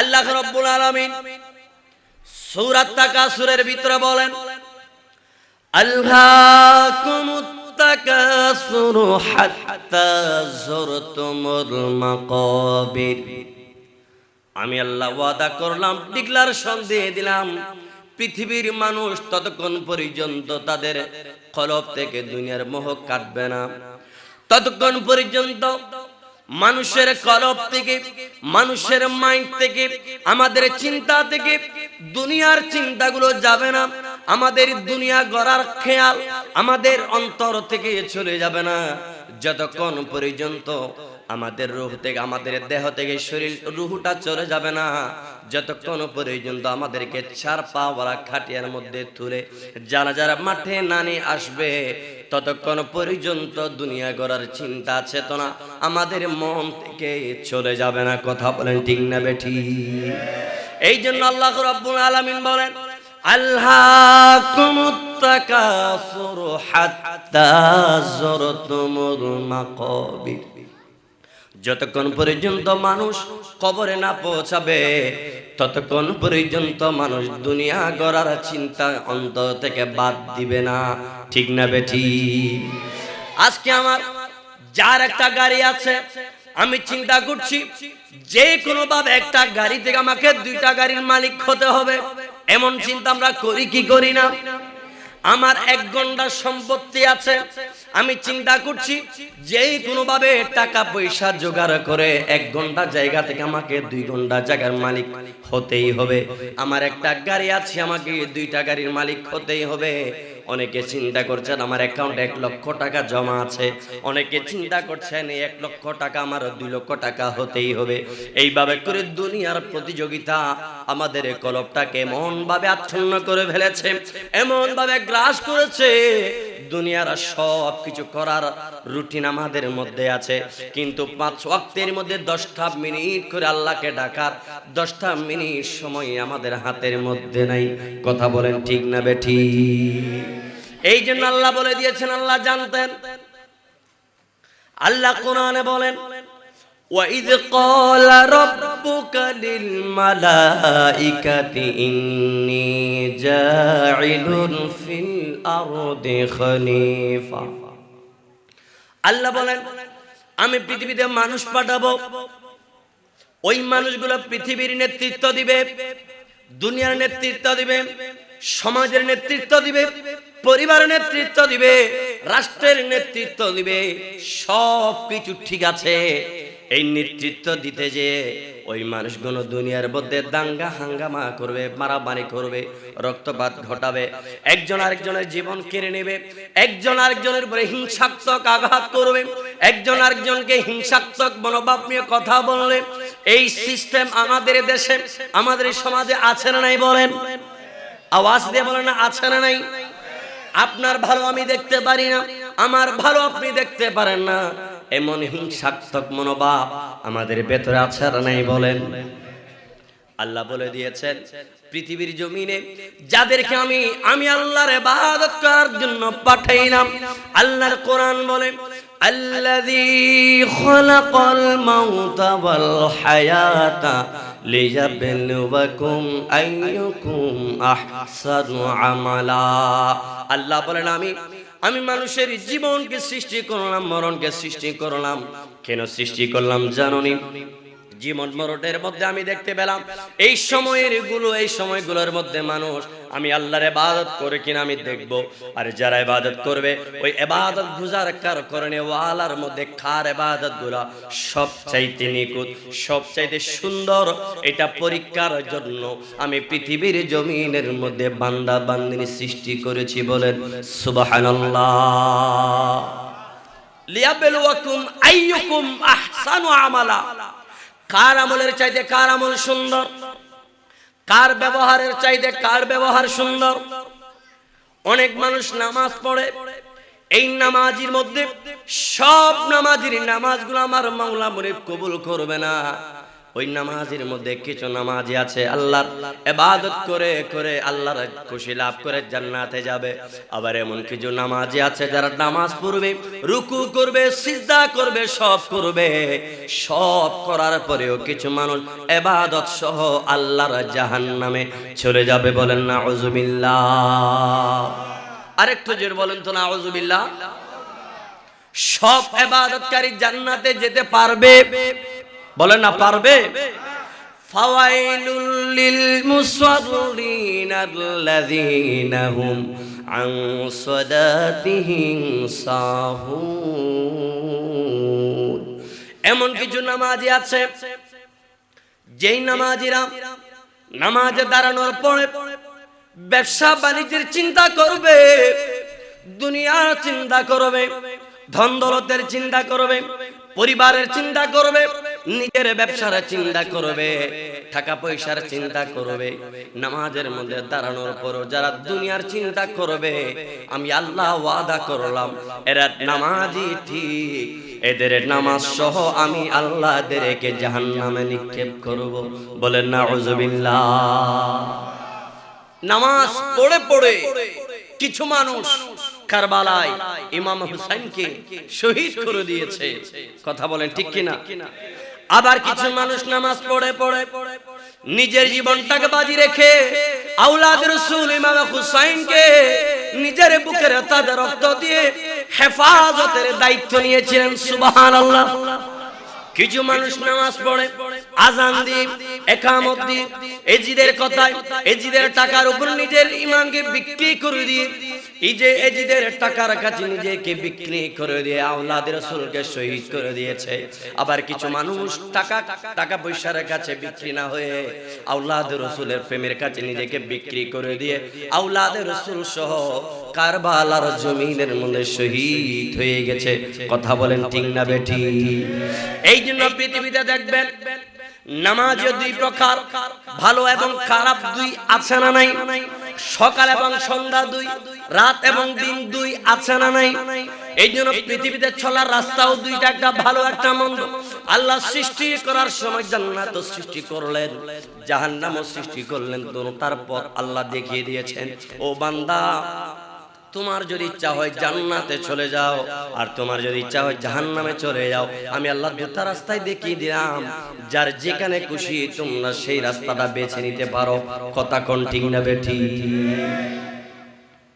আল্লাহ রাব্বুল আলামিন সূরা তাকাসুরের ভিতরে বলেন, আল্লাকুমুত তাকাসুরু হাত্তা যুরতুমুল মাকাবির। আমি আল্লাহ ওয়াদা করলাম, ডিক্লারেশন দিয়ে দিলাম, পৃথিবীর মানুষ ততক্ষণ পর্যন্ত তাদের কলব থেকে দুনিয়ার মোহ কাটবে না, ততক্ষণ পর্যন্ত মানুষের কলব থেকে, মানুষের মাইন্ড থেকে, আমাদের চিন্তা থেকে দুনিয়ার চিন্তাগুলো যাবে না। আমাদের দুনিয়া গড়ার খেয়াল আমাদের অন্তর থেকে চলে যাবে না, যতক্ষণ পর্যন্ত আমাদের রূহ থেকে, আমাদের দেহ থেকে শরীর রূহটা চলে যাবে না, যতক্ষণ পর্যন্ত আমাদেরকে চার পাওয়ালা খাটিয়ার মধ্যে তুলে জানাজার মাঠে নানি আসবে, ততক্ষণ পর্যন্ত দুনিয়া গড়ার চিন্তা চেতনা আমাদের মন থেকে চলে যাবে না। কথা বলেন ঠিক না বেঠিক? এই জন্য আল্লাহ রাব্বুল আলামিন বলেন, আল্লাকুমুত তাকাসুর হাত্তা যুরতুমুল মাকাবির। যতক্ষণ পর্যন্ত মানুষ কবরে না পৌঁছাবে, ততক্ষণ পর্যন্ত মানুষ দুনিয়া গড়ার চিন্তা অন্তর থেকে বাদ দিবে না। ঠিক না বেঠিক? আজকে আমার যার একটা গাড়ি আছে, আমি চিন্তা করছি যে কোনো ভাবে একটা গাড়ি থেকে আমাকে দুইটা গাড়ির মালিক হতে হবে, এমন চিন্তা আমরা করি কি করি না? আমার 1 ঘন্টা সম্পত্তি আছে, আমি চিন্তা করছি যে কোনো ভাবে টাকা পয়সা জোগাড় করে 1 ঘন্টা জায়গা থেকে আমাকে 2 ঘন্টা জায়গার মালিক হতেই হবে। আমার একটা গাড়ি আছে, আমাকে 2টা গাড়ির মালিক হতেই হবে। অনেকে চিন্তা করছেন আমার অ্যাকাউন্টে 1 লক্ষ টাকা জমা আছে, অনেকে চিন্তা করছেন এই 1 লক্ষ টাকা আমার 2 লক্ষ টাকা হতেই হবে। এইভাবে করে দুনিয়ার প্রতিযোগিতা আমাদের কলবটাকে এমন ভাবে আচ্ছন্ন করে ফেলেছে, এমন ভাবে গ্রাস করেছে, দুনিয়ার সব কিছু করার রুটিন আমাদের মধ্যে আছে, কিন্তু 5 ওয়াক্তের মধ্যে 10টা মিনিট করে আল্লাহকে ডাকার 10টা মিনিট সময় আমাদের হাতের মধ্যে নাই। কথা বলেন ঠিক না বেঠিক? এই জন্য আল্লাহ বলে দিয়েছেন, আল্লাহ জানতেন। আল্লাহ কোরআনে বলেন, وَإِذْ قَالَ رَبُّكَ لِلْمَلَائِكَةِ إِنِّي جَاعِلٌ فِي الْأَرْضِ خَلِيفَةً। আল্লাহ বলেন, আমি পৃথিবীতে মানুষ পাঠাবো, ওই মানুষগুলো পৃথিবীর নেতৃত্ব দিবে, দুনিয়ার নেতৃত্ব দিবে, সমাজের নেতৃত্ব দিবে, পরিবারের নেতৃত্ব দিবে, রাষ্ট্রের নেতৃত্ব দিবে, সব কিছু ঠিক আছে। এই নেতৃত্ব দিতে যে ওই মানুষগুলো দুনিয়ার মধ্যে দাঙ্গা হাঙ্গামা করবে, মারামারি করবে, রক্তপাত ঘটাবে, একজন আরেকজনের জীবন কেড়ে নেবে, একজন আরেকজনের উপরে হিংসাত্মক আঘাত করবে, একজন আরেকজনকে হিংসাত্মক মনোভাব নিয়ে কথা বললে, এই সিস্টেম আমাদের দেশে, আমাদের সমাজে আছে না নাই বলেন? আওয়াজ দিয়ে বলেন না, আছে না নাই? আপনার ভালো আমি দেখতে পারি না, আমার ভালো আপনি দেখতে পারেন না, এমন হিংসাত্মক মনোভাব আমাদের ভেতরে আছে না নাই বলেন? আল্লাহ বলে দিয়েছেন, পৃথিবীর জমিনে যাদেরকে আমি আল্লাহর ইবাদত করার জন্য পাঠাইলাম, আল্লাহর কোরআন বলে, আল্লাযী খালাকাল মাউতা ওয়াল হায়াতা লিয়াবলুয়াকুম আইয়ুকুম আহসানু আমালা। আল্লাহ বলেন, আমি মানুষের জীবনকে সৃষ্টি করলাম, মরণকে সৃষ্টি করলাম। কেন সৃষ্টি করলাম জানোনি? জীবন মরণের মধ্যে আমি দেখতে পেলাম এই সময়গুলোর মধ্যে মানুষ আমি আল্লাহর ইবাদত করে কিনা আমি দেখব। আর যারা ইবাদত করবে ওই ইবাদত গুজার কারণে ওয়ালার মধ্যে কার ইবাদতগুলো সবচাইতে নিখুঁত, সবচাইতে সুন্দর, এটা পরীক্ষার জন্য আমি পৃথিবীর জমিনের মধ্যে বান্দা বান্দিনী সৃষ্টি করেছি। বলেন সুবহানাল্লাহ। লিয়াবলুয়াকুম আইয়ুকুম আহসানু আমালা। কার আমলের চাইতে কার আমল সুন্দর, কার ব্যবহারের চাইতে কার ব্যবহার সুন্দর। অনেক মানুষ নামাজ পড়ে, এই নামাজের মধ্যে সব নামাজের নামাজগুলো আমার মাওলা মনে কবুল করবে না। ওই নামাজের মধ্যে কিছু নামাজি আছে আল্লাহর ইবাদত করে করে আল্লাহর খুশি লাভ করে জান্নাতে যাবে। আবার এমন কিছু নামাজি আছে যারা নামাজ পড়বে, রুকু করবে, সিজদা করবে, সব করবে, সব করার পরেও কিছু মানুষ ইবাদত সহ আল্লাহর জাহান্নামে চলে যাবে। বলেন নাউযুবিল্লাহ। আরেকটু জোরে বলেন তো নাউযুবিল্লাহ। সব ইবাদতকারী জান্নাতে যেতে পারবে? বলেন না পারবে। ফাওয়াইলুল লিল মুসাল্লিন আল্লাযীনা হুম আন সালাতিহিম সাহুন। এমন কিছু নামাজি আছে যেই নামাজিরা নামাজে দাঁড়ানোর পরে ব্যবসা বাণিজ্যের চিন্তা করবে, দুনিয়ার চিন্তা করবে, ধন দৌলতের চিন্তা করবে, পরিবারের চিন্তা করবে, নিজের ব্যবসার চিন্তা করবে, টাকা পয়সার চিন্তা করবে। নামাজের মধ্যে দাঁড়ানোর পরও যারা দুনিয়ার চিন্তা করবে, আমি আল্লাহ ওয়াদা করলাম এরা নামাজি ঠিক, এদের নামাজ সহ আমি আল্লাহ এদেরকে জাহান্নামে নিক্ষেপ করব। বলেন নাউযুবিল্লাহ। নামাজ পড়ে পড়ে কিছু মানুষ কারবালায় ইমাম হুসাইনকে শহীদ করে দিয়েছে। কথা বলেন ঠিক কিনা? আবার কিছু মানুষ নামাজ পড়ে পড়ে নিজের জীবনটাকে বাজি রেখে আওলাদ রাসূল ইমাম হুসাইনকে নিজের বুকের তাজা রক্ত দিয়ে হেফাজতের দায়িত্ব নিয়েছিলেন। সুবহানাল্লাহ। কিছু মানুষ নামাজ পড়ে, আযান দিয়ে, ইকামত দিয়ে, এজিদের কথায় এজিদের টাকার উপর নিজের ঈমানকে বিক্রি করে দিয়ে, এই যে এজিদের টাকার কাছে নিজেকে বিক্রি করে দিয়ে আওলাদ রাসূলকে শহীদ করে দিয়েছে। আবার কিছু মানুষ টাকা পয়সার কাছে বিক্রি না হয়ে আওলাদ রাসূলের প্রেমের কাছে নিজেকে বিক্রি করে দিয়ে আওলাদ রাসূল সহ কারবালার জমিনের মধ্যে শহীদ হয়ে গেছে। কথা বলেন ঠিক না বেঠি? এই জন্য পৃথিবীতে দেখবেন নামাজে দুই প্রকার, ভালো এবং খারাপ দুই আছে না নাই? সকাল এবং সন্ধ্যা দুই, রাত এবং দিন দুই আছে না নাই? এই জন্য পৃথিবীতে চলার রাস্তাও দুইটা, একটা ভালো একটা মন্দ। আল্লাহ সৃষ্টি করার সময় জান্নাত সৃষ্টি করলেন, জাহান্নামও সৃষ্টি করলেন। দুটোর পথ আল্লাহ দেখিয়ে দিয়েছেন, ও বান্দা তোমার যদি ইচ্ছা হয় জান্নাতে চলে যাও, আর তোমার যদি ইচ্ছা হয় জাহান্নামে চলে যাও। আমি আল্লাহ দুটো রাস্তায় দেখিয়ে দিলাম, যার যেখানে খুশি তোমরা সেই রাস্তাটা বেছে নিতে পারো। কথা কোন ঠিক না বেঠি?